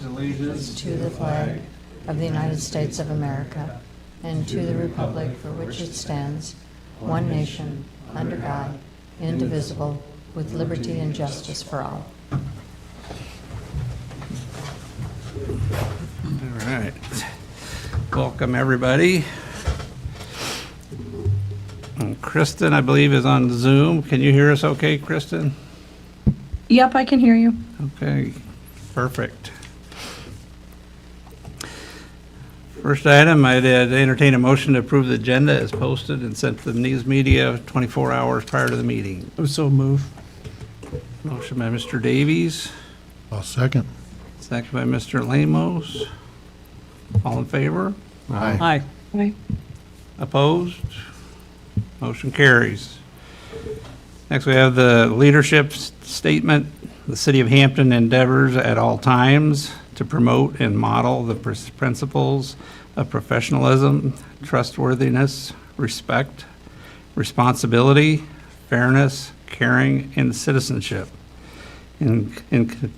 allegiance to the flag of the United States of America and to the republic for which it stands, one nation, under God, indivisible, with liberty and justice for all. All right. Welcome, everybody. And Kristen, I believe, is on Zoom. Can you hear us okay, Kristen? Yep, I can hear you. Okay, perfect. First item, I'd entertain a motion to approve the agenda as posted and sent to the news media 24 hours prior to the meeting. So move. Motion by Mr. Davies, I'll second. second by Mr. Lamos. All in favor? Aye. Aye. Opposed? Motion carries. Next, we have the leadership statement. The City of Hampton endeavors at all times to promote and model the principles of professionalism, trustworthiness, respect, responsibility, fairness, caring, and citizenship. In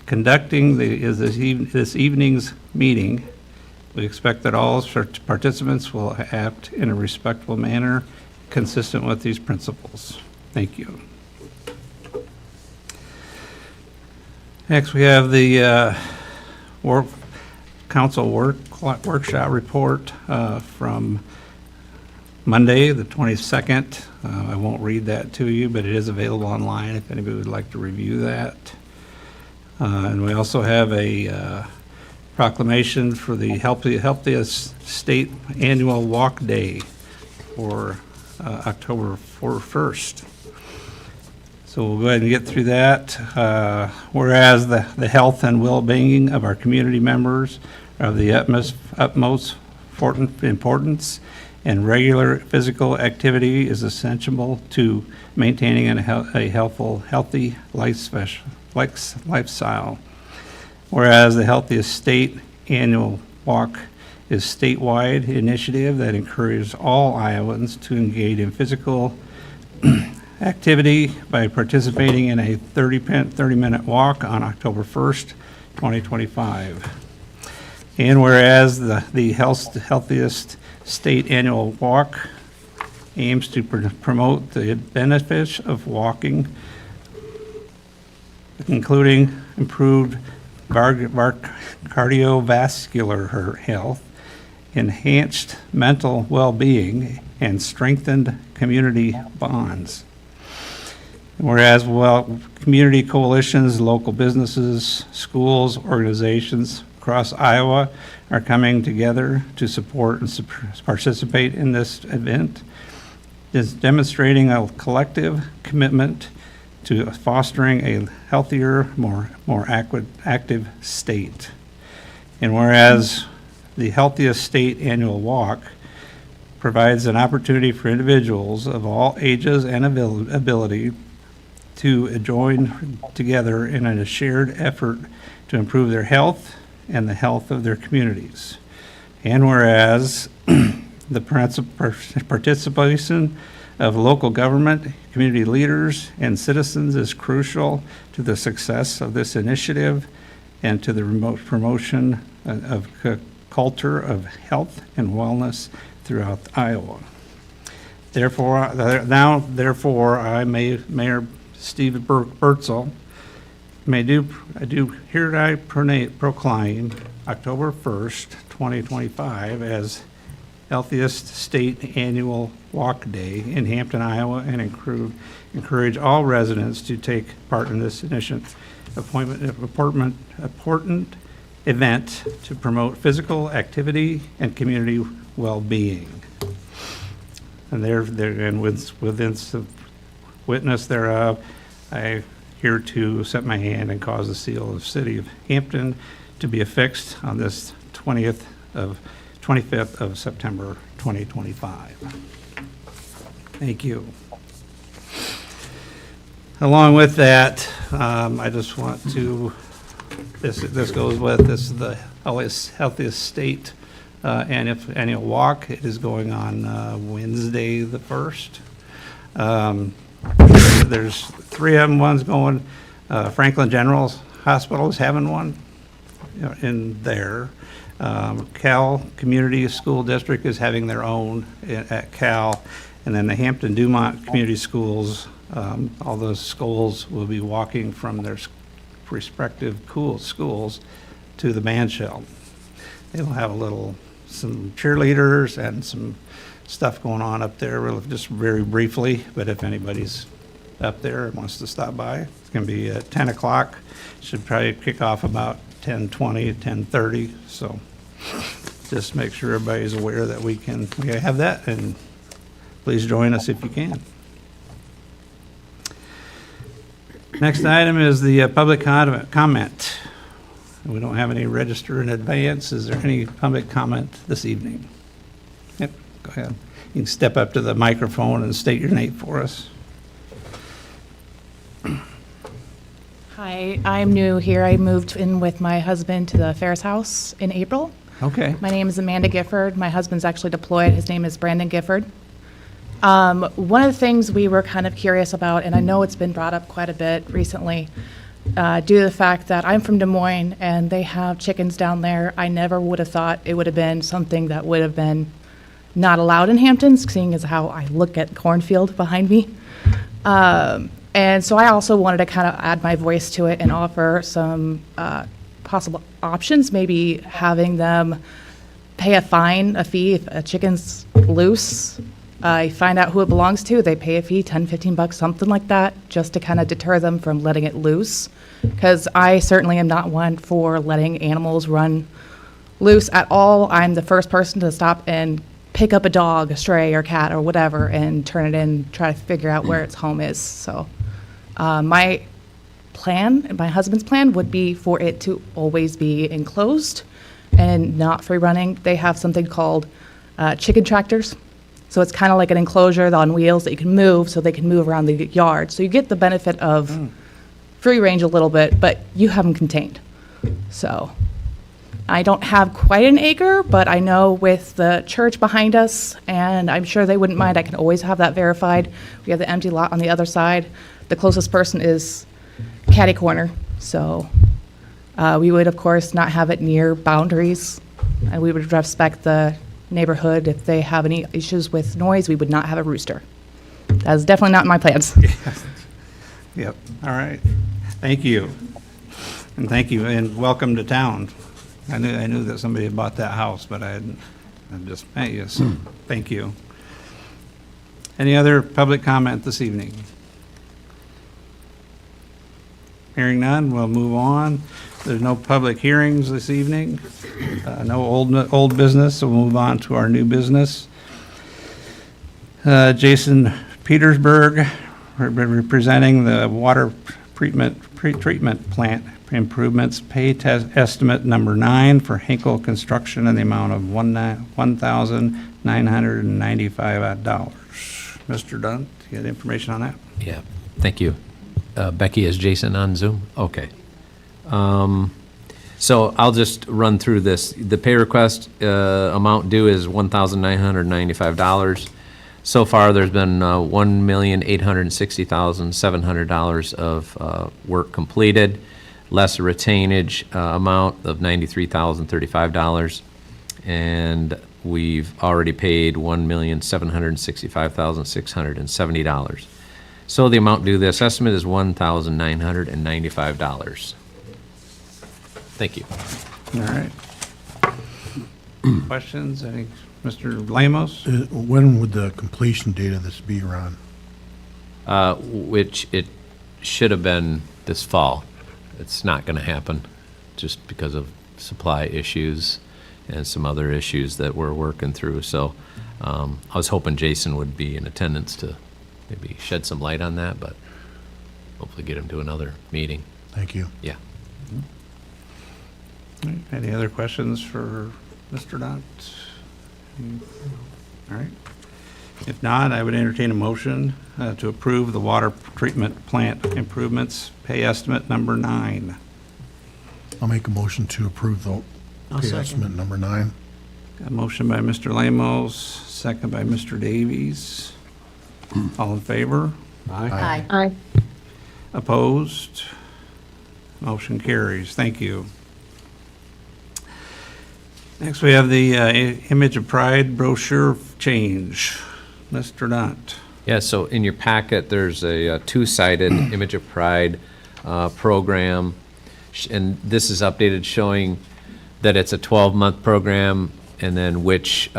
conducting this evening's meeting, we expect that all participants will act in a respectful manner consistent with these principles. Thank you. Next, we have the council workshop report from Monday, the 22nd. I won't read that to you, but it is available online if anybody would like to review that. And we also have a proclamation for the Healthiest State Annual Walk Day for October 1st. So we'll go ahead and get through that. Whereas the health and well-being of our community members are of the utmost importance, and regular physical activity is essential to maintaining a healthy lifestyle. Whereas the Healthiest State Annual Walk is a statewide initiative that encourages all Iowans to engage in physical activity by participating in a 30-minute walk on October 1st, 2025. And whereas the Healthiest State Annual Walk aims to promote the benefits of walking, including improved cardiovascular health, enhanced mental well-being, and strengthened community bonds. Whereas, community coalitions, local businesses, schools, organizations across Iowa are coming together to support and participate in this event, is demonstrating a collective commitment to fostering a healthier, more active state. And whereas the Healthiest State Annual Walk provides an opportunity for individuals of all ages and ability to join together in a shared effort to improve their health and the health of their communities. And whereas the participation of local government, community leaders, and citizens is crucial to the success of this initiative and to the remote promotion of culture of health and wellness throughout Iowa. Therefore, I, Mayor Steve Bertzel, I do hereby proclaim October 1st, 2025 as Healthiest State Annual Walk Day in Hampton, Iowa, and encourage all residents to take part in this important event to promote physical activity and community well-being. And within witness thereof, I here to set my hand and cause the seal of City of Hampton to be affixed on this 25th of September 2025. Thank you. Along with that, I just want to, this goes with, this is the Healthiest State annual walk. It is going on Wednesday the 1st. There's 3 of them. One's going, Franklin General Hospital is having one. in there. Cal Community School District is having their own at Cal, and then the Hampton Dumont Community Schools, all those schools will be walking from their respective schools to the band shell. They'll have some cheerleaders and some stuff going on up there, just very briefly, but if anybody's up there and wants to stop by, it's going to be at 10 o'clock. Should probably kick off about 10:20, 10:30, so just make sure everybody's aware that we have that, and please join us if you can. Next item is the public comment. We don't have any register in advance. Is there any public comment this evening? Yep, go ahead. You can step up to the microphone and state your name for us. Hi, I'm new here. I moved in with my husband to the Ferris house in April. Okay. My name is Amanda Gifford. My husband's actually deployed. His name is Brandon Gifford. One of the things we were kind of curious about, and I know it's been brought up quite a bit recently, due to the fact that I'm from Des Moines and they have chickens down there, I never would have thought it would have been something that would have been not allowed in Hampton, seeing as how I look at cornfield behind me. And so I also wanted to kind of add my voice to it and offer some possible options, maybe having them pay a fee if a chicken's loose. You find out who it belongs to, they pay a fee, 10, 15 bucks, something like that, just to kind of deter them from letting it loose. Because I certainly am not one for letting animals run loose at all. I'm the first person to stop and pick up a dog, a stray or cat or whatever, and turn it in, try to figure out where its home is. So my plan, my husband's plan, would be for it to always be enclosed and not free running. They have something called chicken tractors. So it's kind of like an enclosure on wheels that you can move so they can move around the yard. So you get the benefit of free range a little bit, but you have them contained. So I don't have quite an acre, but I know with the church behind us, and I'm sure they wouldn't mind, I can always have that verified. We have the empty lot on the other side. The closest person is Catty Corner. So we would, of course, not have it near boundaries, and we would respect the neighborhood. If they have any issues with noise, we would not have a rooster. That's definitely not in my plans. Yep, all right. Thank you. And thank you, and welcome to town. I knew that somebody had bought that house, but I just met you, so thank you. Any other public comment this evening? Hearing none, we'll move on. There's no public hearings this evening, no old business, so we'll move on to our new business. Jason Petersburg, representing the water treatment plant improvements, pay estimate number 9 for Hinkle Construction in the amount of $1,995. Mr. Dunn, you got information on that? Yeah, thank you. Becky, is Jason on Zoom? Okay. So I'll just run through this. The pay request amount due is $1,995. So far, there's been $1,860,700 of work completed, less a retainage amount of $93,035, and we've already paid $1,765,670. So the amount due, this estimate is $1,995. Thank you. All right. Questions? Any, Mr. Lamos? When would the completion date of this be, Ron? Which it should have been this fall. It's not going to happen just because of supply issues and some other issues that we're working through. So I was hoping Jason would be in attendance to maybe shed some light on that, but hopefully get him to another meeting. Thank you. Yeah. Any other questions for Mr. Dont? All right. If not, I would entertain a motion to approve the water treatment plant improvements, pay estimate number 9. I'll make a motion to approve the pay estimate number 9. Got a motion by Mr. Lamos, second by Mr. Davies. All in favor? Aye. Aye. Opposed? Motion carries. Thank you. Next, we have the Image of Pride brochure change. Mr. Dunt. Yeah, so in your packet, there's a two-sided Image of Pride program, and this is updated showing that it's a 12-month program, and then which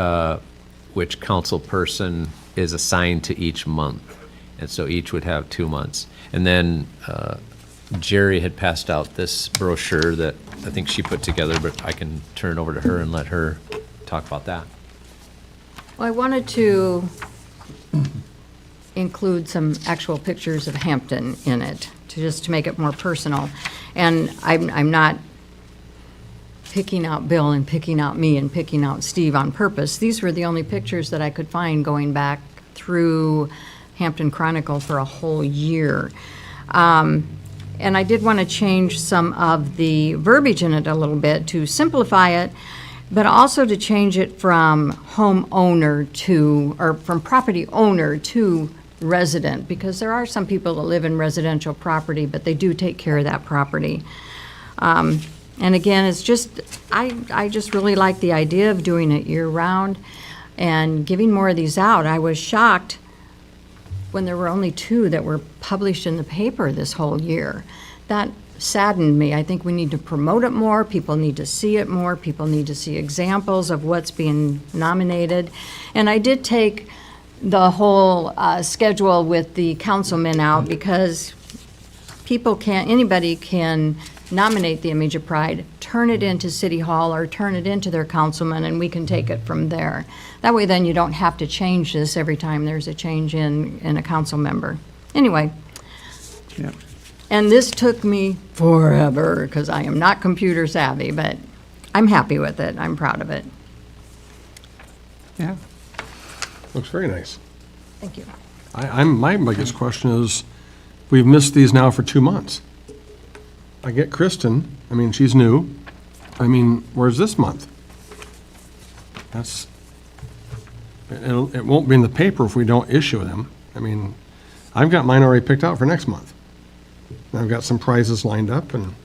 council person is assigned to each month. And so each would have 2 months. And then Jerry had passed out this brochure that I think she put together, but I can turn it over to her and let her talk about that. Well, I wanted to include some actual pictures of Hampton in it, to make it more personal. And I'm not picking out Bill and picking out me and picking out Steve on purpose. These were the only pictures that I could find going back through Hampton Chronicle for a whole year. And I did want to change some of the verbiage in it a little bit to simplify it, but also to change it from homeowner to, or from property owner to resident, because there are some people that live in residential property, but they do take care of that property. And again, it's just, I just really like the idea of doing it year-round and giving more of these out. I was shocked when there were only 2 that were published in the paper this whole year. That saddened me. I think we need to promote it more. People need to see it more. People need to see examples of what's being nominated. And I did take the whole schedule with the councilmen out because anybody can nominate the Image of Pride, turn it into City Hall or turn it into their councilman, and we can take it from there. That way then you don't have to change this every time there's a change in a council member. Anyway. Yep. And this took me forever because I am not computer savvy, but I'm happy with it. I'm proud of it. Yeah. Looks very nice. Thank you. My biggest question is, we've missed these now for 2 months. I get Kristen, I mean, she's new. I mean, where's this month? It won't be in the paper if we don't issue them. I mean, I've got mine already picked out for next month. And I've got some prizes lined up and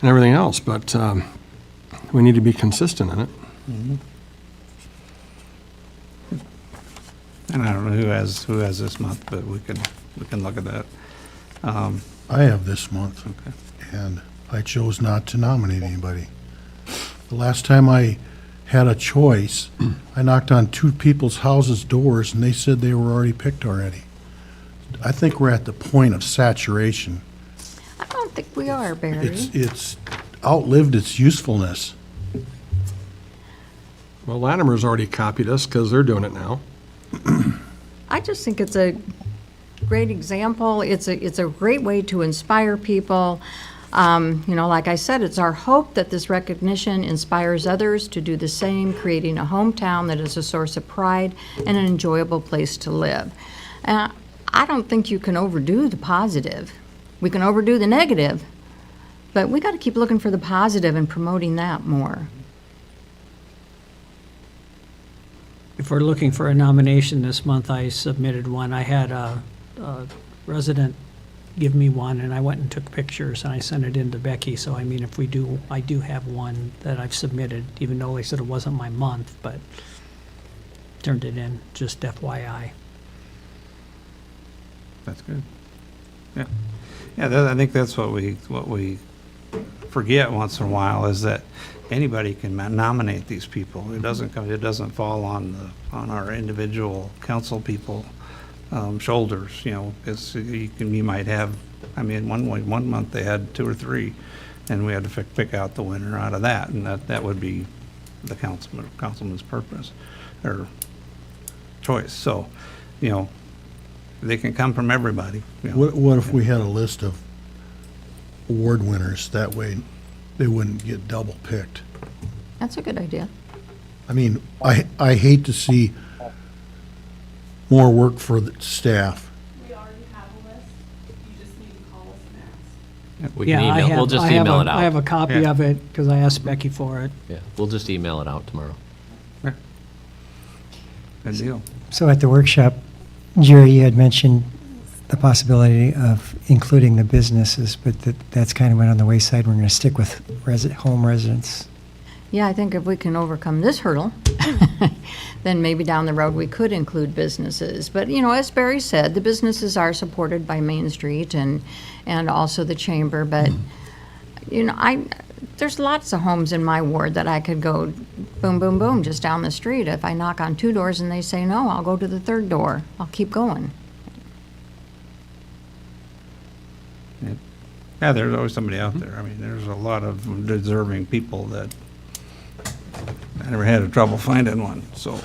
everything else, but we need to be consistent in it. And I don't know who has this month, but we can look at that. I have this month, Okay. and I chose not to nominate anybody. The last time I had a choice, I knocked on 2 people's houses' doors, and they said they were already picked already. I think we're at the point of saturation. I don't think we are, Barry. It's outlived its usefulness. Well, Latimer's already copied us because they're doing it now. I just think it's a great example. It's a great way to inspire people. Like I said, it's our hope that this recognition inspires others to do the same, creating a hometown that is a source of pride and an enjoyable place to live. I don't think you can overdo the positive. We can overdo the negative, but we got to keep looking for the positive and promoting that more. If we're looking for a nomination this month, I submitted one. I had a resident give me one, and I went and took pictures, and I sent it in to Becky. So, I mean, I do have one that I've submitted, even though they said it wasn't my month, but turned it in, just FYI. That's good. Yeah. Yeah, I think that's what we forget once in a while, is that anybody can nominate these people. It doesn't fall on our individual council people shoulders, because you might have, I mean, one month they had 2 or 3, and we had to pick out the winner out of that, and that would be the councilman's purpose or choice. So, they can come from everybody. What if we had a list of award winners? That way they wouldn't get double picked. That's a good idea. I mean, I hate to see more work for the staff. We already have a list, you just need to call us and ask. We can email, we'll just email it out. I have a copy Yeah. of it because I asked Becky for it. Yeah, we'll just email it out tomorrow. Good deal. So at the workshop, Jerry, you had mentioned the possibility of including the businesses, but that's kind of went on the wayside. We're going to stick with home residents. Yeah, I think if we can overcome this hurdle, then maybe down the road we could include businesses. But, you know, as Barry said, the businesses are supported by Main Street and also the chamber. But, you know, there's lots of homes in my ward that I could go boom, boom, boom, just down the street. If I knock on 2 doors and they say no, I'll go to the 3rd door. I'll keep going. Yeah, there's always somebody out there. I mean, there's a lot of deserving people that I never had trouble finding one, so.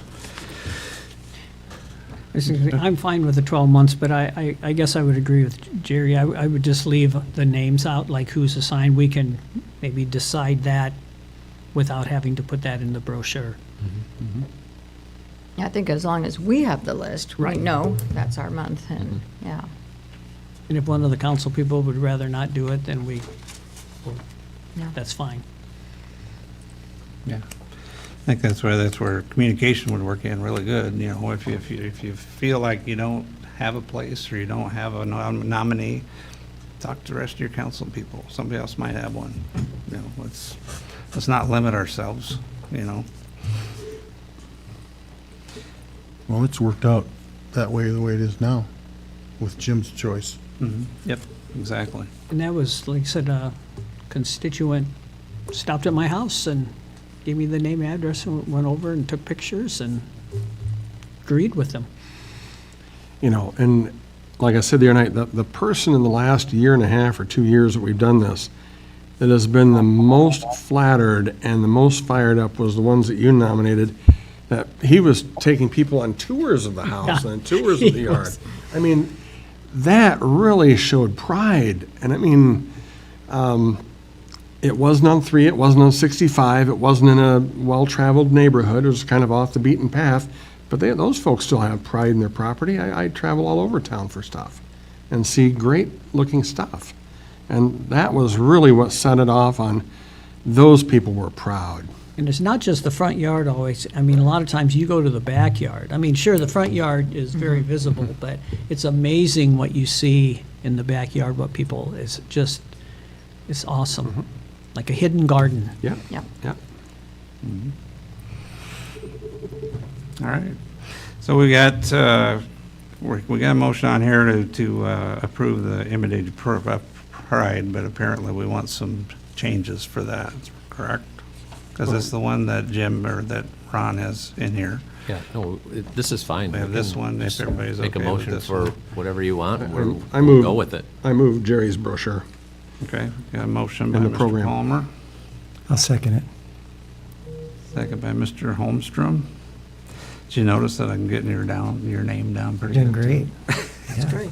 I'm fine with the 12 months, but I guess I would agree with Jerry. I would just leave the names out, like who's assigned. We can maybe decide that without having to put that in the brochure. I think as long as we have the list, we Right. know that's our month, and, yeah. And if one of the council people would rather not do it, then Yeah. that's fine. Yeah. I think that's where communication would work in really good. You know, if you feel like you don't have a place or you don't have a nominee, talk to the rest of your council people. Somebody else might have one. You know, let's not limit ourselves, you know. Well, it's worked out that way, the way it is now, with Jim's choice. Yep, exactly. And that was, like I said, a constituent stopped at my house and gave me the name and address and went over and took pictures and agreed with them. You know, and like I said the other night, the person in the last year and a half or 2 years that we've done this that has been the most flattered and the most fired up was the ones that you nominated, that he was taking people on tours of the house and tours of the He yard. was. I mean, that really showed pride. And I mean, it wasn't on 3, it wasn't on 65, it wasn't in a well-traveled neighborhood, it was kind of off the beaten path, but those folks still have pride in their property. I travel all over town for stuff and see great-looking stuff. And that was really what set it off on, those people were proud. And it's not just the front yard always. I mean, a lot of times you go to the backyard. I mean, sure, the front yard is very visible, but it's amazing what you see in the backyard, what people is just, it's awesome. Like a hidden garden. Yeah, Yeah. yeah. All right. So we got a motion on here to approve the imitated pride, but apparently we want some changes for that, correct? Because it's the one that Jim or that Ron has in here. Yeah, no, this is fine. We have We this can one, if just everybody's Make a okay with motion this for one. whatever you want, I we'll move- go with it. I moved Jerry's brochure. Okay, got a motion by In the Mr. program. Palmer, I'll second it. second by Mr. Holmstrom. Did you notice that I'm getting your name down pretty Doing good? great. That's great.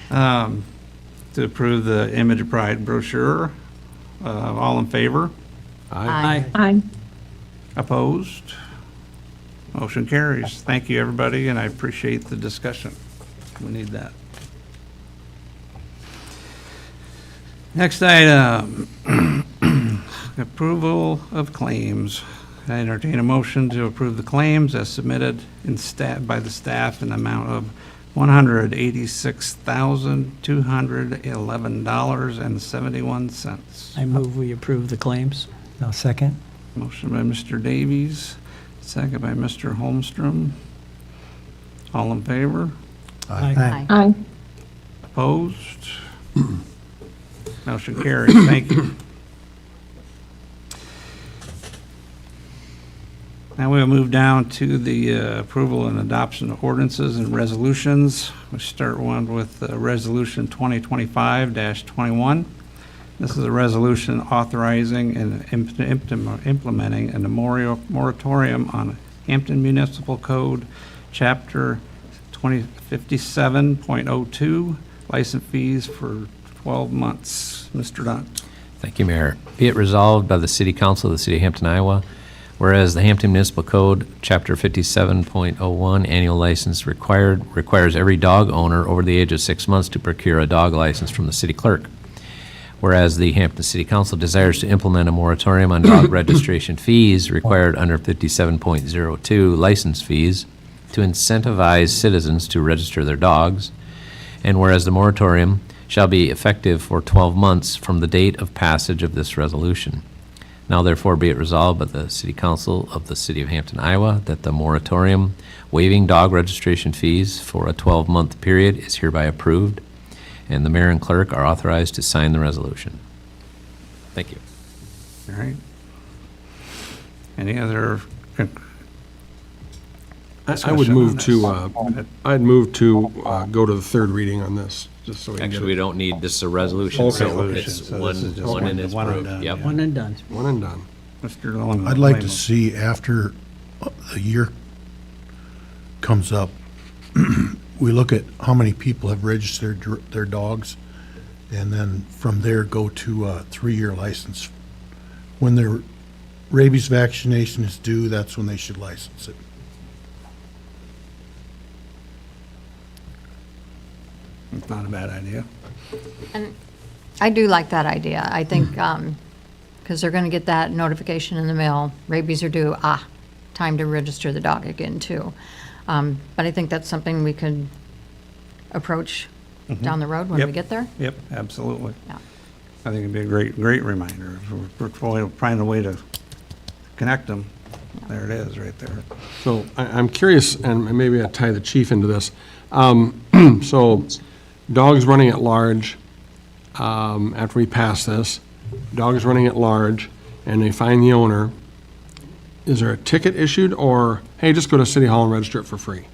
To approve the Image of Pride brochure. All in favor? Aye. Aye. Opposed? Motion carries. Thank you, everybody, and I appreciate the discussion. We need that. Next item, approval of claims. I entertain a motion to approve the claims as submitted by the staff in the amount of $186,211.71. I move we approve the claims. I'll second. Motion by Mr. Davies, second by Mr. Holmstrom. All in favor? Aye. Aye. Opposed? Motion carries. Thank you. Now we'll move down to the approval and adoption of ordinances and resolutions. We start one with Resolution 2025-21. This is a resolution authorizing and implementing a moratorium on Hampton Municipal Code, Chapter 2057.02, license fees for 12 months. Mr. Dunt. Thank you, Mayor. Be it resolved by the City Council of the City of Hampton, Iowa, whereas the Hampton Municipal Code, Chapter 57.01, annual license requires every dog owner over the age of 6 months to procure a dog license from the city clerk. Whereas the Hampton City Council desires to implement a moratorium on dog registration fees required under 57.02 license fees to incentivize citizens to register their dogs, and whereas the moratorium shall be effective for 12 months from the date of passage of this resolution. Now therefore be it resolved by the City Council of the City of Hampton, Iowa, that the moratorium waiving dog registration fees for a 12-month period is hereby approved, and the mayor and clerk are authorized to sign the resolution. Thank you. All right. Any other I would discussion move on to, this? I'd move to go to the third reading on this, just so we can get Actually, we it don't need, this is a resolution, Okay. so Resolution, it's so one, this is just one and one- it's one and approved. done, Yep. yeah. One and done. one and done. Mr. Longman. I'd like to see after the year comes up, we look at how many people have registered their dogs, and then from there go to a 3-year license. When their rabies vaccination is due, that's when they should license it. It's not a bad idea. And I do like that idea. I think, because they're going to get that notification in the mail, rabies are due, time to register the dog again, too. But I think that's something we could approach down the road when we Yep. get there. Yep, absolutely. Yeah. I think it'd be a great reminder. If we're trying a way to connect them, there it is, right there. So I'm curious, and maybe I tie the chief into this. So dogs running at large, after we pass this, dogs running at large, and they find the owner, is there a ticket issued, or, hey, just go to City Hall and register it for free?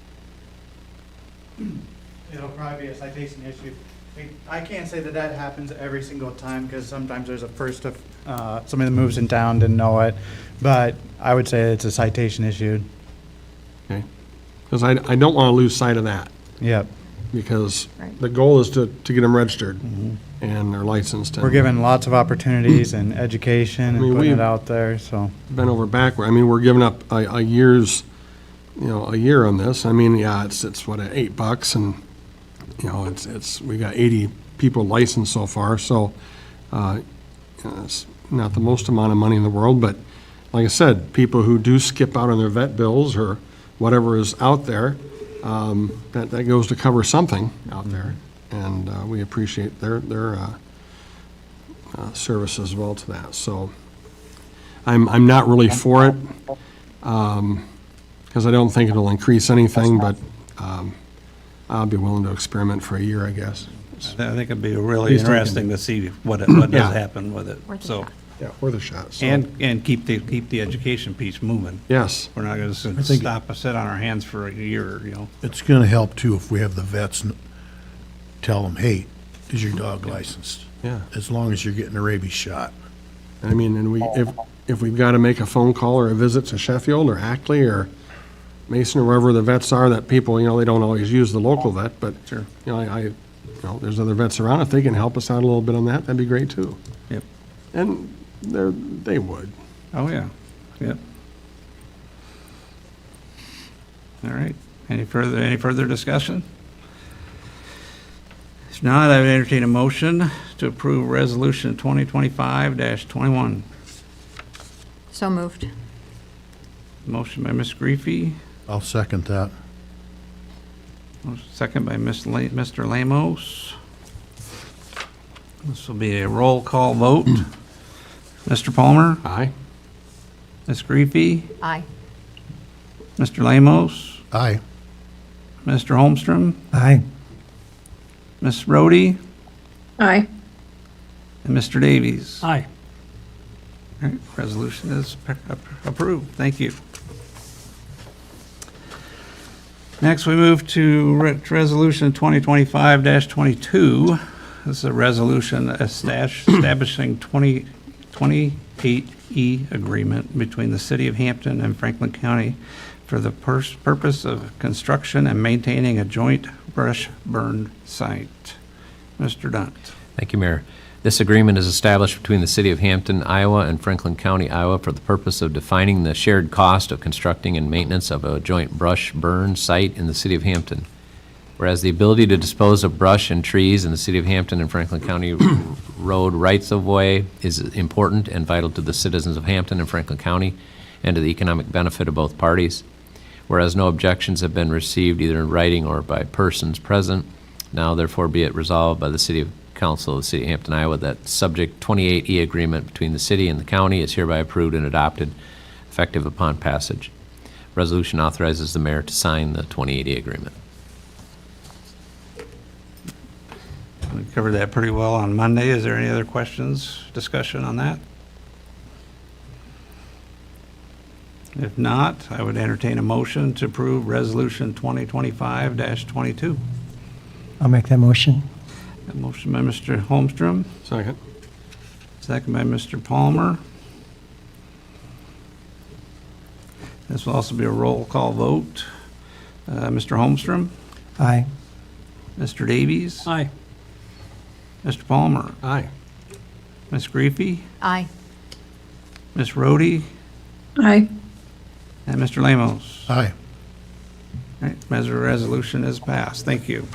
It'll probably be a citation issue. I can't say that that happens every single time, because sometimes there's a first of, somebody that moves in town didn't know it, but I would say it's a citation issued. Okay? Because I don't want to lose sight of that, Yep. because Right. the goal is to get them registered and they're licensed. We're given lots of opportunities and education I mean, and putting we- it out there, so. Bent over backward. I mean, we're giving up a year's, a year on this. I mean, yeah, it's what, $8, and, we got 80 people licensed so far, so, it's not the most amount of money in the world, but like I said, people who do skip out on their vet bills or whatever is out there, that goes to cover something out there, and we appreciate their service as well to that. So I'm not really for it, because I don't think it'll increase anything, but I'll be willing to experiment for a year, I guess. I think it'd be really Please take it. interesting to see what Yeah. does happen with it. Worth a So, shot. Yeah, worth a shot. So, and keep the education piece moving. yes, We're not going to think- sit on our hands for a year, It's gonna help too if we have the vets tell them, hey, is your dog licensed? yeah. As long as you're getting a rabies shot. I mean, and if we've got to make a phone call or a visit to Sheffield or Ackley or Mason or wherever the vets are, that people, they don't always use the local vet, but, Sure. there's other vets around. If they can help us out a little bit on that, that'd be great too. Yep. And they would. Oh, yeah. Yep. All right. Any further discussion? If not, I would entertain a motion to approve Resolution 2025-21. So moved. Motion by Ms. Griefy, I'll second that. second by Mr. Lamos. This will be a roll call vote. Mr. Palmer, Aye. Ms. Griefy, Aye. Mr. Lamos, Aye. Mr. Holmstrom, Aye. Ms. Rhodey, Aye. and Mr. Davies. Aye. All right, resolution is approved. Thank you. Next, we move to Resolution 2025-22. This is a resolution establishing 28E agreement between the City of Hampton and Franklin County for the purpose of construction and maintaining a joint brush burn site. Mr. Dunt. Thank you, Mayor. This agreement is established between the City of Hampton, Iowa, and Franklin County, Iowa, for the purpose of defining the shared cost of constructing and maintenance of a joint brush burn site in the City of Hampton. Whereas the ability to dispose of brush and trees in the City of Hampton and Franklin County road rights-of-way is important and vital to the citizens of Hampton and Franklin County and to the economic benefit of both parties. Whereas no objections have been received either in writing or by persons present, now therefore be it resolved by the City Council of the City of Hampton, Iowa, that subject 28E agreement between the city and the county is hereby approved and adopted, effective upon passage. Resolution authorizes the mayor to sign the 28E agreement. We covered that pretty well on Monday. Is there any other questions, discussion on that? If not, I would entertain a motion to approve Resolution 2025-22. I'll make that motion. A motion by Mr. Holmstrom, Second. second by Mr. Palmer. This will also be a roll call vote. Mr. Holmstrom, Aye. Mr. Davies, Aye. Mr. Palmer, Aye. Ms. Griefy, Aye. Ms. Rhodey, Aye. and Mr. Lamos. Aye. All right, measure resolution is passed. Thank you.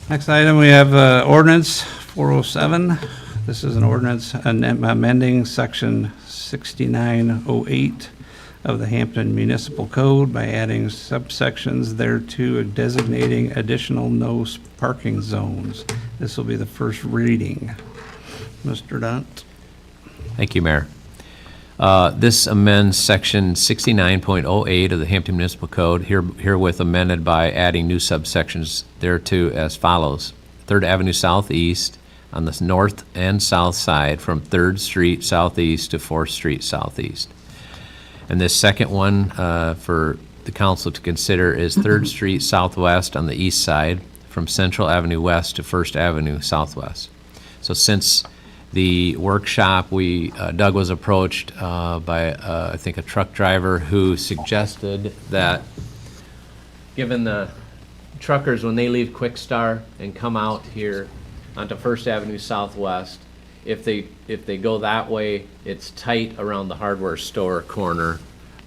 Next item, we have ordinance 407. This is an ordinance amending section 6908 of the Hampton Municipal Code by adding subsections thereto designating additional no parking zones. This will be the first reading. Mr. Dunt. Thank you, Mayor. This amends Section 69.08 of the Hampton Municipal Code, herewith amended by adding new subsections thereto as follows. 3rd Avenue Southeast on the north and south side from 3rd Street Southeast to 4th Street Southeast. And this second one for the council to consider is 3rd Street Southwest on the east side from Central Avenue West to 1st Avenue Southwest. So since the workshop, Doug was approached by, I think, a truck driver who suggested that given the truckers, when they leave Quick Star and come out here onto 1st Avenue Southwest, if they go that way, it's tight around the hardware store corner.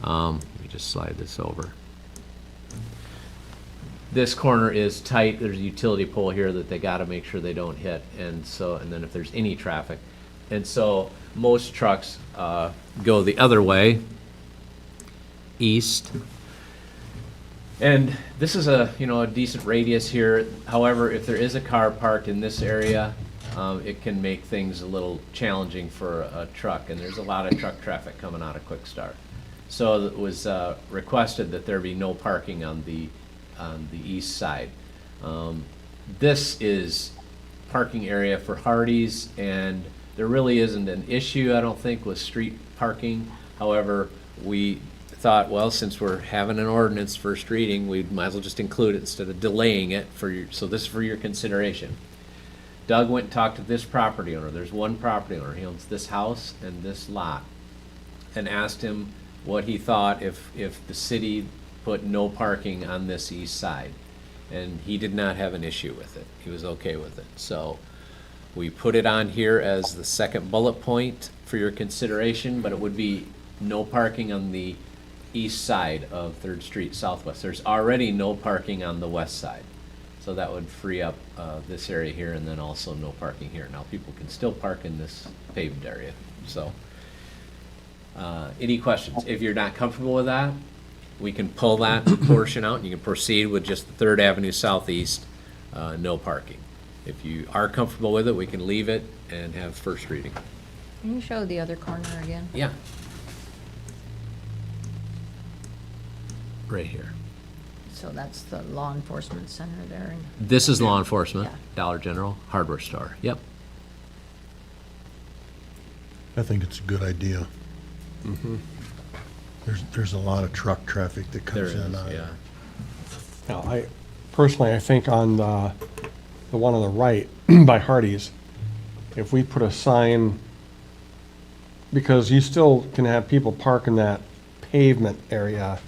Let me just slide this over. This corner is tight. There's a utility pole here that they got to make sure they don't hit, and then if there's any traffic, and so most trucks go the other way, east. And this is a decent radius here. However, if there is a car parked in this area, it can make things a little challenging for a truck, and there's a lot of truck traffic coming out of Quick Start. So it was requested that there be no parking on the east side. This is parking area for Hardee's, and there really isn't an issue, I don't think, with street parking. However, we thought, well, since we're having an ordinance first reading, we might as well just include it instead of delaying it so this is for your consideration. Doug went and talked to this property owner. There's one property owner. He owns this house and this lot, and asked him what he thought if the city put no parking on this east side. And he did not have an issue with it. He was okay with it. So we put it on here as the second bullet point for your consideration, but it would be no parking on the east side of 3rd Street Southwest. There's already no parking on the west side. So that would free up this area here, and then also no parking here. Now, people can still park in this paved area. So any questions? If you're not comfortable with that, we can pull that portion out and you can proceed with just the 3rd Avenue Southeast, no parking. If you are comfortable with it, we can leave it and have first reading. Can you show the other corner again? Yeah. Right here. So that's the law enforcement center there. This is law enforcement, Yeah. Dollar General, hardware store. Yep. I think it's a good idea. There's a lot of truck traffic that There comes in. is, yeah. Now, I think on the one on the right by Hardee's, if we put a sign, because you still can have people park in that pavement area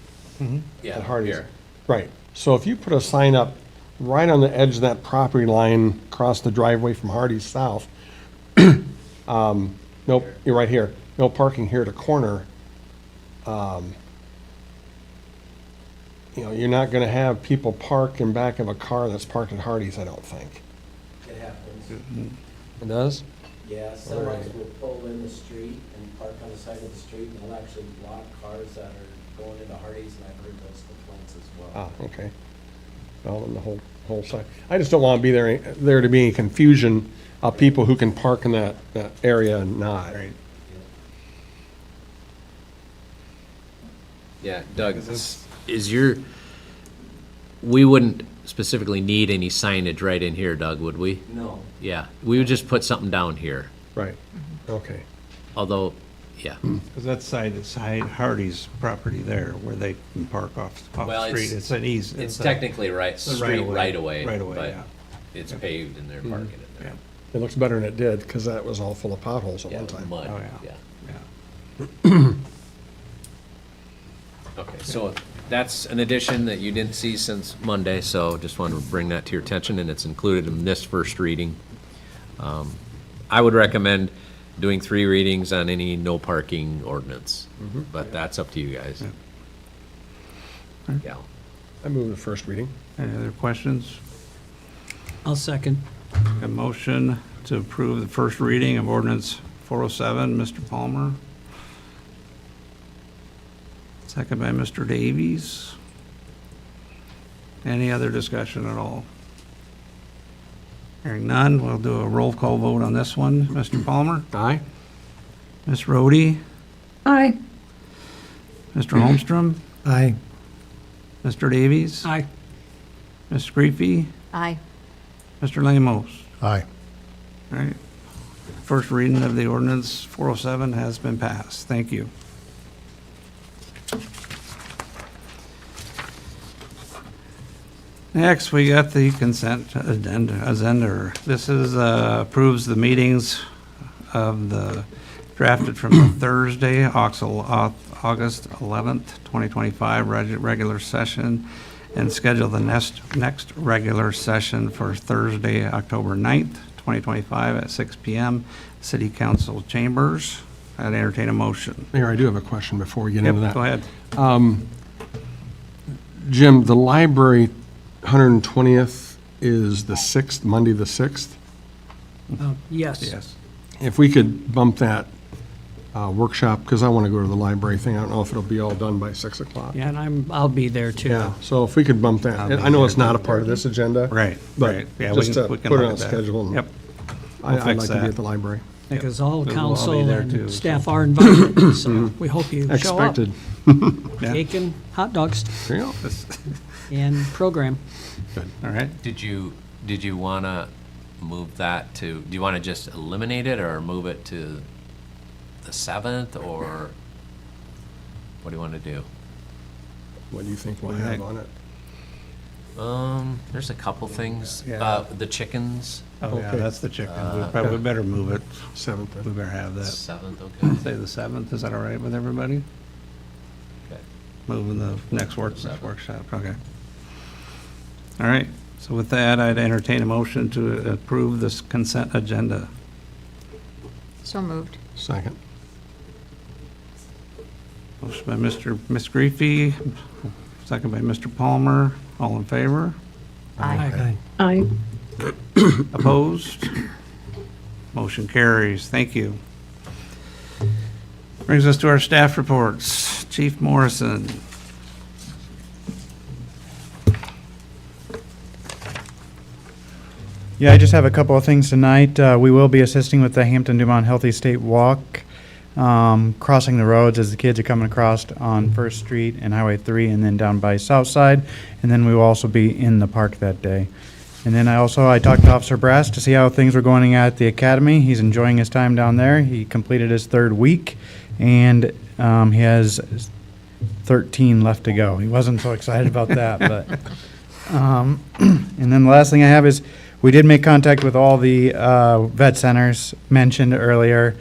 Yeah, at Hardee's. here. Right. So if you put a sign up right on the edge of that property line, across the driveway from Hardee's south, nope, you're right here, no parking here to corner. You're not gonna have people park in back of a car that's parked at Hardee's, I don't think. It happens. It does? Yeah, semis will pull in the street and park on the side of the street, and they'll actually block cars that are going into Hardee's, and I've heard those complaints as well. Ah, okay. all in the whole side. I just don't want to be there to be any confusion of people who can park in that area and not. Right. Yeah, Doug, we wouldn't specifically need any signage right in here, Doug, would we? No. Yeah, we would just put something down here, Right, okay. although, yeah. Because that's Hardy's property there, where they can park off Well, the street. it's- It's an easy. It's technically street right away. Right away, but yeah. it's paved and they're parking it there. It looks better than it did, because that was all full of potholes at Yeah, one time. mud, Oh, yeah. Yeah. Okay, so that's an addition that you didn't see since Monday, so just wanted to bring that to your attention, and it's included in this first reading. I would recommend doing 3 readings on any no parking ordinance, but that's up to you guys. Yeah. I move the first reading. Any other questions? I'll second. A motion to approve the first reading of ordinance 407, Mr. Palmer. Second by Mr. Davies. Any other discussion at all? Hearing none, we'll do a roll call vote on this one. Mr. Palmer? Aye? Ms. Rhodey? Aye. Mr. Holmstrom? Aye. Mr. Davies? Aye. Ms. Greepy? Aye. Mr. Lamos? Aye. All right. First reading of the ordinance 407 has been passed. Thank you. Next, we got the consent addenda. This is, approves the meetings of the, drafted from the Thursday, August 11th, 2025, regular session, and schedule the next regular session for Thursday, October 9th, 2025 at 6 PM, City Council Chambers. I'd entertain a motion. Mayor, I do have a question before we get Yep, into that. go ahead. Jim, the library 120th is the 6th, Monday the 6th. Yes. Yes. If we could bump that workshop, because I want to go to the library thing. I don't know if it'll be all done by 6 o'clock. Yeah, and I'll be there too. Yeah, so if we could bump that. I'll be I know it's there. not a part of this agenda. Right, But right. Yeah, just to we can put it look on at that. schedule. and Yep. I'd We'll fix like to be that. at the library. Because all We'll all be council there and too, staff so. are invited, so we hope you show up. Expected. Yeah. Cake and hot dogs There you go. and program. All right. Did you want to move that to, do you want to just eliminate it or move it to the 7th, or what do you want to do? What do you think we'll What do you have think? on it? There's a couple things. Yeah. The chickens, Oh, yeah, Okay. that's the chicken. We probably better move it. 7th. We better have that. 7th, okay. Say the 7th, is that all right with everybody? Okay. Moving the next Seventh. workshop, okay. All right, so with that, I'd entertain a motion to approve this consent agenda. So moved. Second. Motion by Ms. Greefy, second by Mr. Palmer. All in favor? Aye. Aye. Opposed? Motion carries. Thank you. Brings us to our staff reports. Chief Morrison. Yeah, I just have a couple of things tonight. We will be assisting with the Hampton Dumont Healthy State Walk, crossing the roads as the kids are coming across on First Street and Highway 3 and then down by South Side. And then we will also be in the park that day. And then I talked to Officer Brass to see how things were going at the academy. He's enjoying his time down there. He completed his 3rd week, and he has 13 left to go. He wasn't so excited about that, but. And then the last thing I have is, we did make contact with all the vet centers mentioned earlier.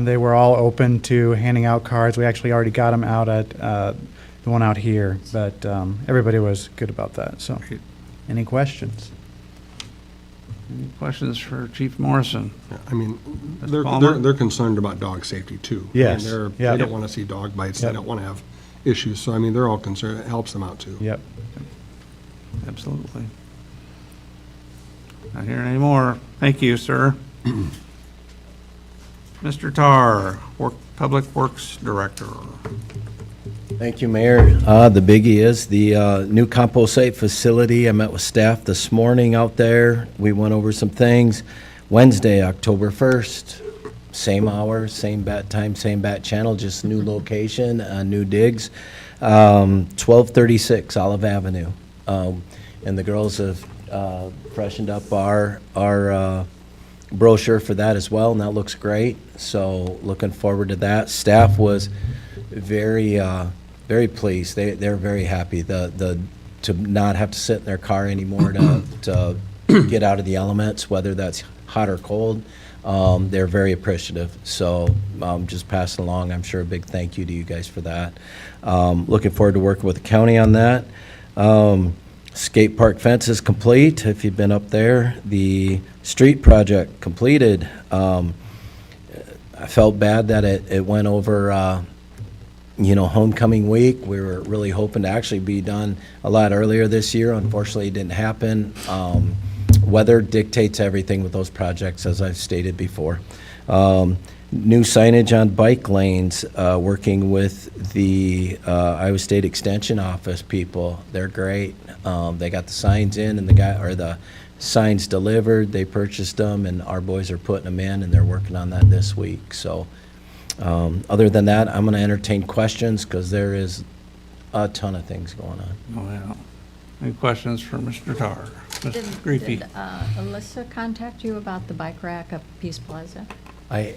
They were all open to handing out cards. We actually already got them out at the one out here, but everybody was good about that. So, any questions? Any questions for Chief Morrison? Yeah, I mean, Mr. Palmer? they're concerned about dog safety too. Yes. I mean, Yeah. they don't want to see dog bites. They Yep. don't want to have issues. So, I mean, they're all concerned. It helps them out too. Yep. Absolutely. Not hearing any more. Thank you, sir. Mr. Tar, Public Works Director. Thank you, Mayor. The biggie is the new compost site facility. I met with staff this morning out there. We went over some things. Wednesday, October 1st, same hour, same bat time, same bat channel, just new location, new digs. 1236 Olive Avenue. And the girls have freshened up our brochure for that as well, and that looks great. So looking forward to that. Staff was very pleased. They're very happy. To not have to sit in their car anymore to get out of the elements, whether that's hot or cold. They're very appreciative. So just passing along, I'm sure, a big thank you to you guys for that. Looking forward to working with the county on that. Skate park fence is complete, if you've been up there. The street project completed. I felt bad that it went over, homecoming week. We were really hoping to actually be done a lot earlier this year. Unfortunately, it didn't happen. Weather dictates everything with those projects, as I've stated before. New signage on bike lanes, working with the Iowa State Extension Office people. They're great. They got the signs in and the signs delivered. They purchased them, and our boys are putting them in, and they're working on that this week. So other than that, I'm going to entertain questions because there is a ton of things going on. Oh, yeah. Any questions for Mr. Tar? Mr. Greepy? Did Alyssa contact you about the bike rack up Peace Plaza? I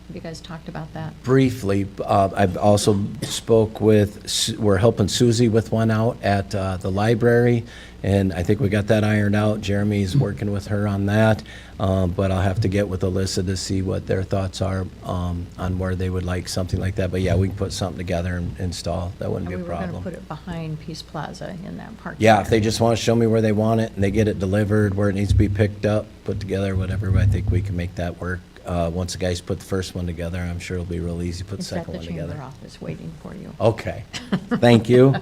Have you guys talked about that? briefly, I've also spoke with, we're helping Susie with one out at the library, and I think we got that ironed out. Jeremy's working with her on that, but I'll have to get with Alyssa to see what their thoughts are on where they would like something like that. But yeah, we can put something together and install. That wouldn't be a We were going to problem. put it behind Peace Plaza in that parking Yeah, if they area. just want to show me where they want it and they get it delivered, where it needs to be picked up, put together, whatever, I think we can make that work. Once the guys put the first one together, I'm sure it'll be real easy to put the It's at second the one chamber together. office waiting for you. Okay, thank you.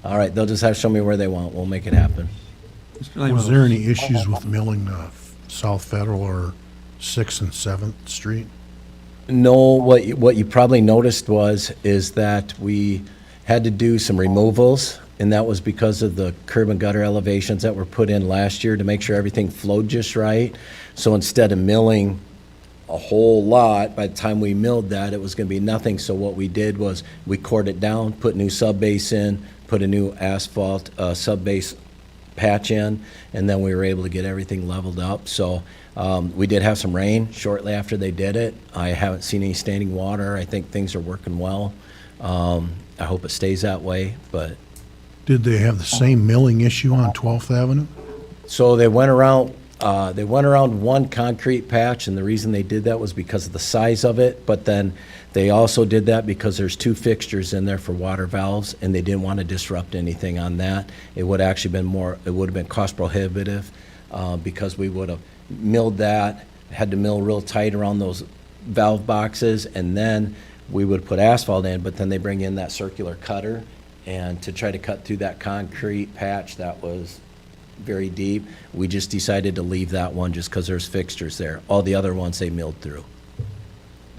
All right, they'll just have to show me where they want. We'll make it happen. Mr. Lemos? Was there any issues with milling South Federal or 6th and 7th Street? No, what you probably noticed is that we had to do some removals, and that was because of the curb and gutter elevations that were put in last year to make sure everything flowed just right. So instead of milling a whole lot, by the time we milled that, it was going to be nothing. So what we did was we cored it down, put new subbase in, put a new asphalt subbase patch in, and then we were able to get everything leveled up. So we did have some rain shortly after they did it. I haven't seen any standing water. I think things are working well. I hope it stays that way, but. Did they have the same milling issue on 12th Avenue? So they went around one concrete patch, and the reason they did that was because of the size of it, but then they also did that because there's 2 fixtures in there for water valves, and they didn't want to disrupt anything on that. It would actually been cost prohibitive, because we would have milled that, had to mill real tight around those valve boxes, and then we would put asphalt in, but then they bring in that circular cutter, and to try to cut through that concrete patch that was very deep, we just decided to leave that one just because there's fixtures there. All the other ones they milled through.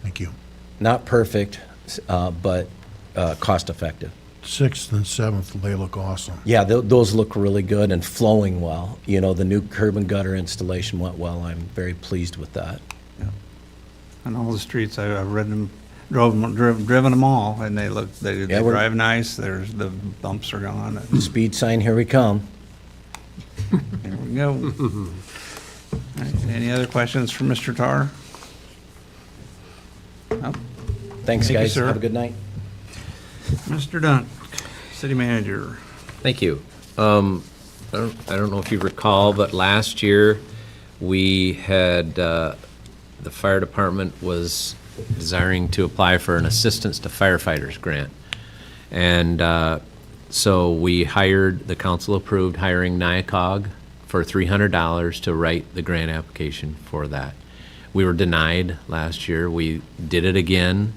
Thank you. Not perfect, but cost effective. 6th and 7th, they look awesome. Yeah, those look really good and flowing well. You know, the new curb and gutter installation went well. I'm very pleased with that. On all the streets, I've ridden them, driven them all, and they Yeah, we're- drive nice. There's, the bumps are gone. Speed sign, here we come. There we go. All right, any other questions for Mr. Tar? No? Thanks, Thank you, guys. sir. Have a good night. Mr. Dunk, city manager. Thank you. I don't know if you recall, but last year, we had, the fire department was desiring to apply for an Assistance to Firefighters grant. And so we hired, the council approved hiring NIACOG for $300 to write the grant application for that. We were denied last year. We did it again.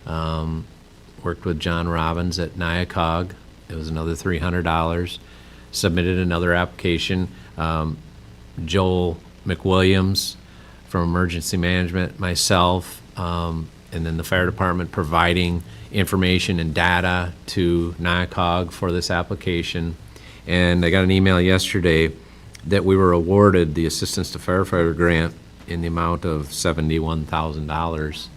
Worked with John Robbins at NIACOG. It was another $300. Submitted another application. Joel McWilliams from Emergency Management, myself, and then the fire department providing information and data to NIACOG for this application. And I got an email yesterday that we were awarded the Assistance to Firefighter Grant in the amount of $71,000.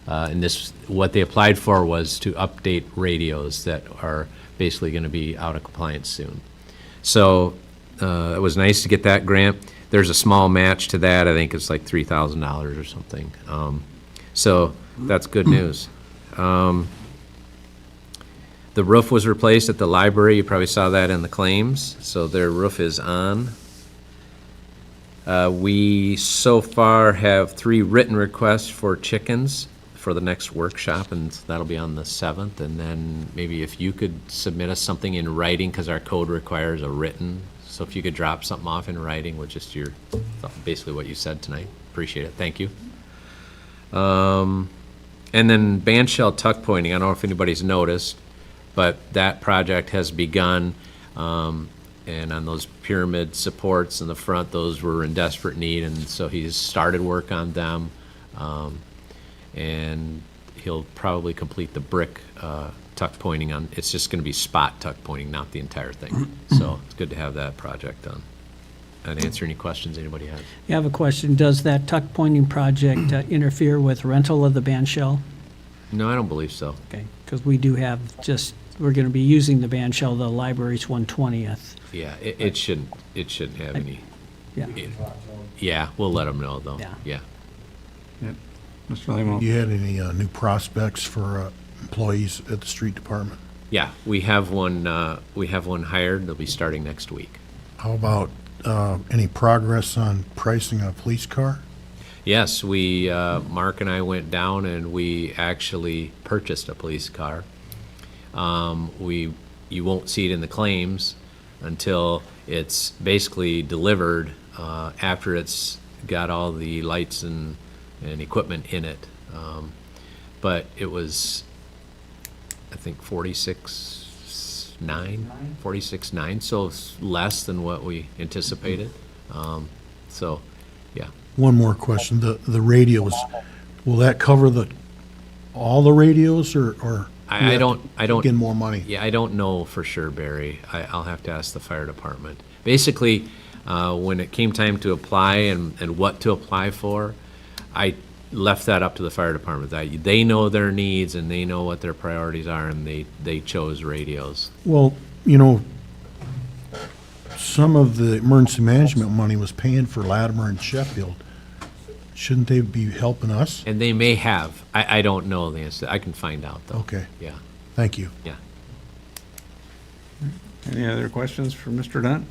And this, what they applied for was to update radios that are basically going to be out of compliance soon. So it was nice to get that grant. There's a small match to that. I think it's like $3,000 or something. So that's good news. The roof was replaced at the library. You probably saw that in the claims. So their roof is on. We so far have 3 written requests for chickens for the next workshop, and that'll be on the 7th. And then maybe if you could submit us something in writing, because our code requires a written. So if you could drop something off in writing with just your, basically what you said tonight. Appreciate it. Thank you. And then band shell tuck pointing. I don't know if anybody's noticed, but that project has begun. And on those pyramid supports in the front, those were in desperate need, and so he's started work on them. And he'll probably complete the brick tuck pointing on, it's just gonna be spot tuck pointing, not the entire thing. So it's good to have that project done. And answer any questions anybody has. You have a question, does that tuck pointing project interfere with rental of the band shell? No, I don't believe so. Okay, because we do have we're going to be using the band shell, the library's 120th. Yeah, it shouldn't have any. Yeah. Yeah, we'll let them know though. Yeah. Mr. Lamo? You had any new prospects for employees at the street department? Yeah, we have one hired. They'll be starting next week. How about any progress on pricing a police car? Yes, Mark and I went down and we actually purchased a police car. You won't see it in the claims until it's basically delivered, after it's got all the lights and equipment in it. But it was, I think, 46.9, so it's less than what we anticipated. So, yeah. One more question, the radios, will that cover all the radios, or I don't. get more money? Yeah, I don't know for sure, Barry. I'll have to ask the fire department. Basically, when it came time to apply and what to apply for, I left that up to the fire department. They know their needs and they know what their priorities are, and they chose radios. Well, some of the emergency management money was paying for Latimer and Sheffield. Shouldn't they be helping us? And they may have. I don't know the answer. I can find out, though. Okay, Yeah, thank you. yeah. Any other questions for Mr. Dunn?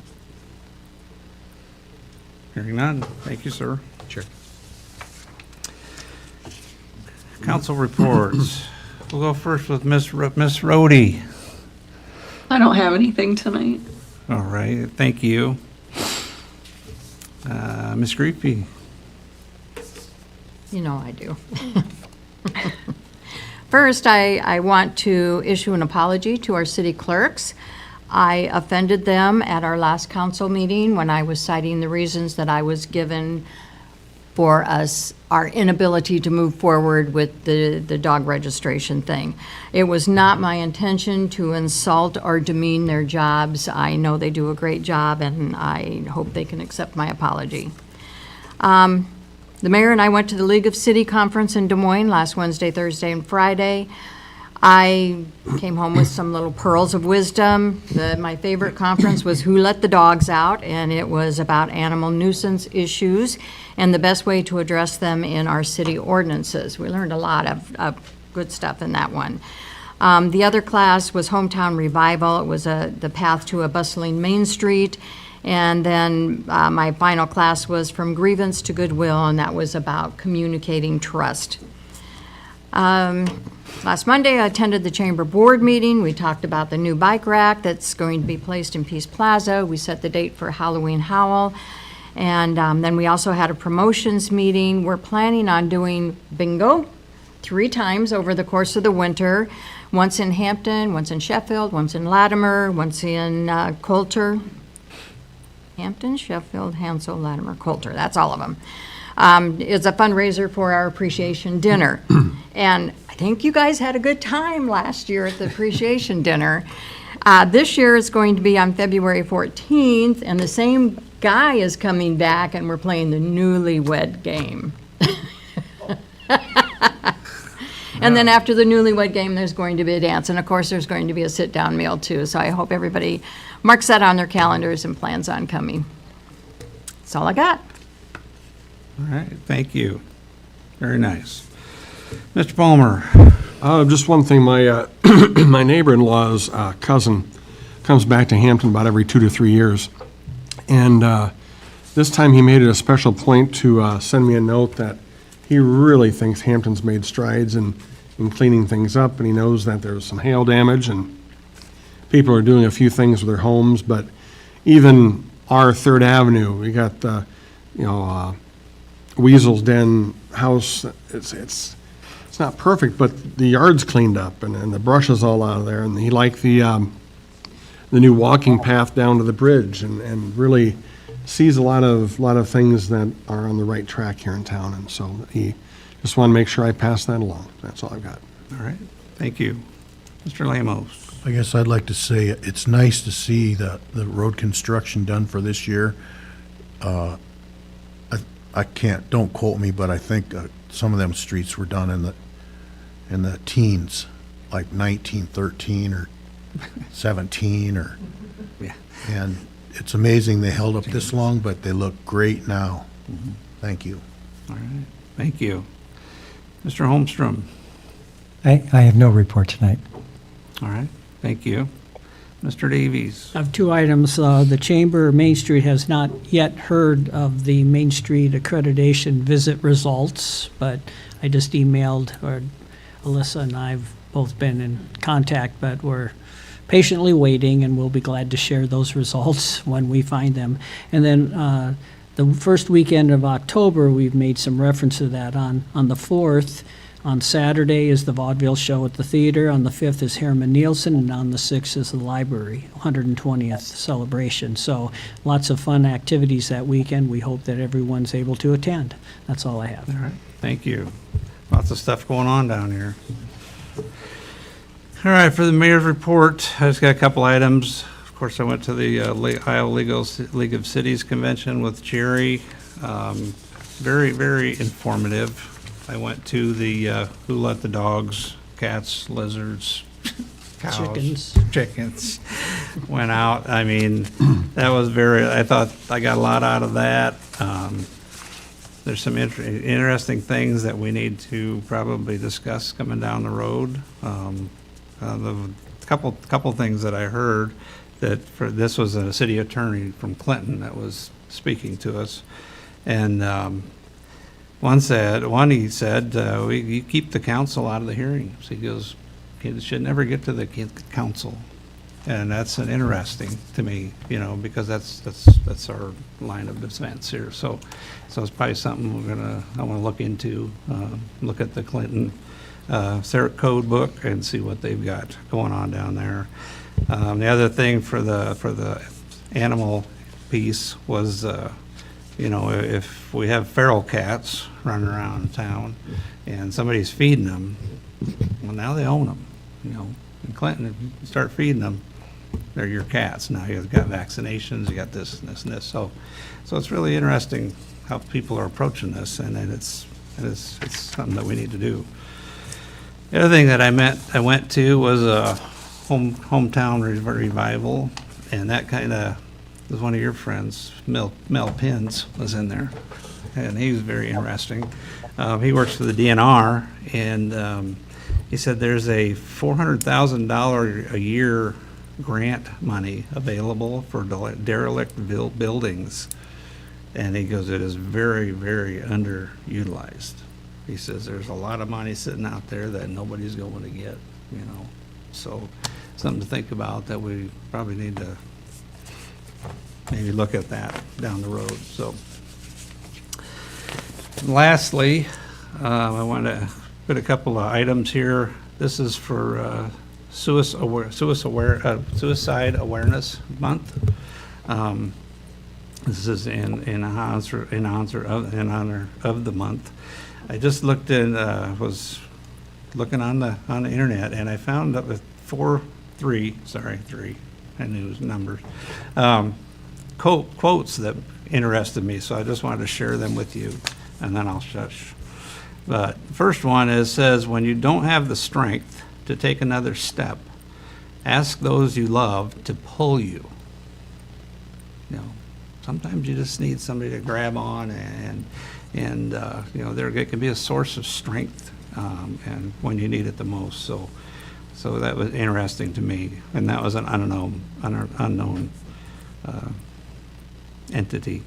Hearing none. Thank you, sir. Sure. Council reports. We'll go first with Miss Rhodey. I don't have anything tonight. All right, thank you. Ms. Griefy. You know I do. First, I want to issue an apology to our city clerks. I offended them at our last council meeting when I was citing the reasons that I was given for our inability to move forward with the dog registration thing. It was not my intention to insult or demean their jobs. I know they do a great job, and I hope they can accept my apology. The mayor and I went to the League of City Conference in Des Moines last Wednesday, Thursday, and Friday. I came home with some little pearls of wisdom. My favorite conference was Who Let the Dogs Out, and it was about animal nuisance issues and the best way to address them in our city ordinances. We learned a lot of good stuff in that one. The other class was Hometown Revival. It was the path to a bustling Main Street. And then my final class was From Grievance to Goodwill, and that was about communicating trust. Last Monday, I attended the Chamber Board meeting. We talked about the new bike rack that's going to be placed in Peace Plaza. We set the date for Halloween Howl. And then we also had a promotions meeting. We're planning on doing bingo 3 times over the course of the winter. Once in Hampton, once in Sheffield, once in Latimer, once in Coulter. Hampton, Sheffield, Hansel, Latimer, Coulter. That's all of them. It's a fundraiser for our appreciation dinner. And I think you guys had a good time last year at the appreciation dinner. This year it's going to be on February 14th, and the same guy is coming back, and we're playing the newlywed game. And then after the newlywed game, there's going to be a dance, and of course, there's going to be a sit-down meal too. So I hope everybody marks that on their calendars and plans on coming. That's all I got. All right, thank you. Very nice. Mr. Palmer? Just one thing, my, my neighbor-in-law's cousin comes back to Hampton about every 2 to 3 years. And this time he made it a special point to send me a note that he really thinks Hampton's made strides in cleaning things up, and he knows that there's some hail damage, and people are doing a few things with their homes, but even our Third Avenue, we got the, Weasel's Den house, it's not perfect, but the yard's cleaned up, and the brush is all out of there, and he liked the new walking path down to the bridge, and really sees a lot of things that are on the right track here in town, and so he just wanted to make sure I pass that along. That's all I've got. All right, thank you. Mr. Lamos? I guess I'd like to say it's nice to see the road construction done for this year. I can't, don't quote me, but I think some of them streets were done in the teens, like 1913 or 17 or, Yeah. and it's amazing they held up this long, but they look great now. Thank you. All right, thank you. Mr. Holmstrom? I have no report tonight. All right, thank you. Mr. Davies? I have two items. The Chamber of Main Street has not yet heard of the Main Street accreditation visit results, but I just emailed, or Alyssa and I have both been in contact, but we're patiently waiting, and we'll be glad to share those results when we find them. And then the first weekend of October, we've made some reference to that. On the 4th, on Saturday is the vaudeville show at the theater. On the 5th is Harriman Nielsen, and on the 6th is the library, 120th celebration. So lots of fun activities that weekend. We hope that everyone's able to attend. That's all I have. All right, thank you. Lots of stuff going on down here. All right, for the mayor's report, I just got a couple items. Of course, I went to the Iowa League of Cities Convention with Jerry. Very, very informative. I went to the Who Let the Dogs, Cats, Lizards, Cows, Chickens. Went out. I mean, that was I thought I got a lot out of that. There's some interesting things that we need to probably discuss coming down the road. The couple things that I heard, that this was a city attorney from Clinton that was speaking to us, and he said you keep the council out of the hearings. He goes, it should never get to the council, and that's an interesting to me, because that's our line of defense here. So it's probably something I want to look into. Look at the Clinton code book and see what they've got going on down there. The other thing for the animal piece was, if we have feral cats running around town and somebody's feeding them, well, now they own them. In Clinton, if you start feeding them, they're your cats. Now you've got vaccinations, you got this and this and this. So it's really interesting how people are approaching this, and it's something that we need to do. The other thing that I went to was a hometown revival, and that kind of was one of your friends, Mel Pins, was in there, and he was very interesting. He works for the DNR, and he said there's a $400,000 a year grant money available for derelict buildings, and he goes, it is very, very underutilized. He says there's a lot of money sitting out there that nobody's going to get, So something to think about, that we probably need to maybe look at that down the road. So lastly, I want to put a couple of items here. This is for Suicide Awareness Month. This is in honor of the month. I just looked in, was looking on the internet, and I found up with three, I knew it was numbers, quotes that interested me, so I just wanted to share them with you, and then I'll shush. But first one says, when you don't have the strength to take another step, ask those you love to pull you. You know, sometimes you just need somebody to grab on, and you know, it can be a source of strength, and when you need it the most. So that was interesting to me, and that was an unknown entity.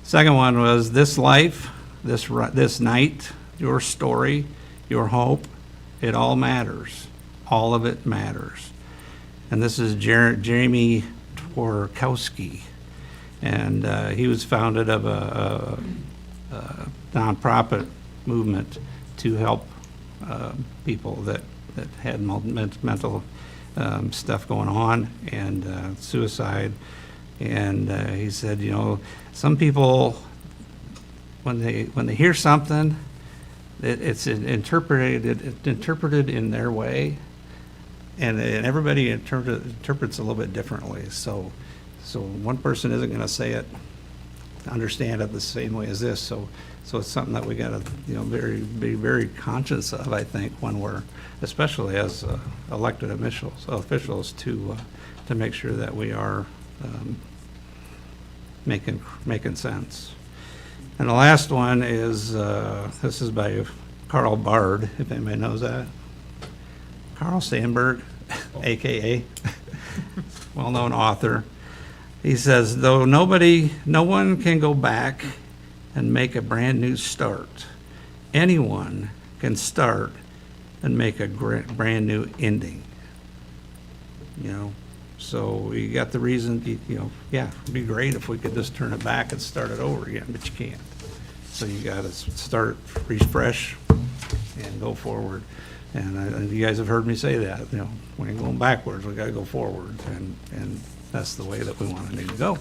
Second one was, this life, this night, your story, your hope, it all matters. All of it matters. And this is Jamie Tworkowski, and he was founded of a nonprofit movement to help people that had mental stuff going on, and suicide. And he said, you know, some people, when they hear something, it's interpreted in their way, and everybody interprets a little bit differently. So one person isn't going to say it, understand it the same way as this. So it's something that we got to, you know, be very conscious of, I think, when we're, especially as elected officials, to make sure that we are making sense. And the last one is, this is by Carl Bard, if anybody knows that. Carl Sandburg, AKA, well-known author. He says, though no one can go back and make a brand new start, anyone can start and make a brand new ending. You know, so you got the reason, you know, yeah, it'd be great if we could just turn it back and start it over again, but you can't. So you got to start, refresh, and go forward. And you guys have heard me say that, you know, when you're going backwards, we got to go forward, and that's the way that we want to need to go.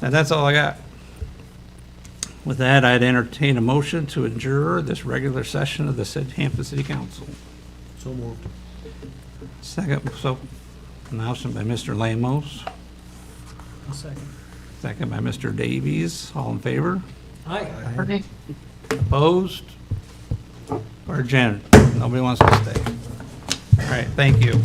And that's all I got. With that, I'd entertain a motion to adjourn this regular session of the Hampton City Council. So moved. Second, so announcement by Mr. Lamos. Second. Second by Mr. Davies. All in favor? Aye. Okay. Opposed? Or adjourned? Nobody wants to stay. All right, thank you.